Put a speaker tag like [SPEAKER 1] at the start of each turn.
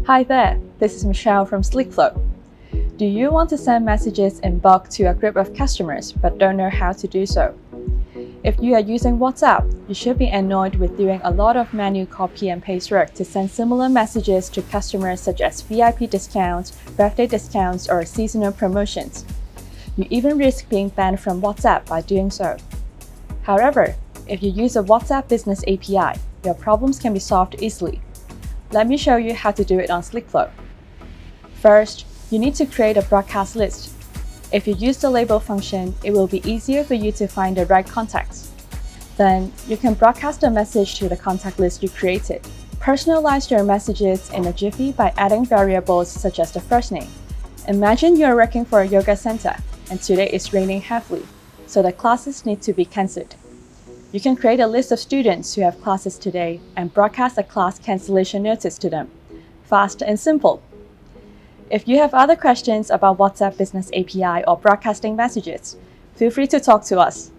[SPEAKER 1] Hi there, this is Michelle from SleekFlow. Do you want to send messages in bulk to a group of customers but don't know how to do so? If you are using WhatsApp, you should be annoyed with doing a lot of manual copy and paste work to send similar messages to customers such as VIP discounts, birthday discounts, or seasonal promotions. You even risk being banned from WhatsApp by doing so. However, if you use a WhatsApp Business API, your problems can be solved easily. Let me show you how to do it on SleekFlow. First, you need to create a broadcast list. If you use the label function, it will be easier for you to find the right contacts. Then, you can broadcast a message to the contact list you created. Personalize your messages in a jiffy by adding variables such as the first name. Imagine you're working for a yoga center, and today it's raining heavily, so the classes need to be cancelled. You can create a list of students who have classes today and broadcast a class cancellation notice to them. Fast and simple. If you have other questions about WhatsApp Business API or broadcasting messages, feel free to talk to us.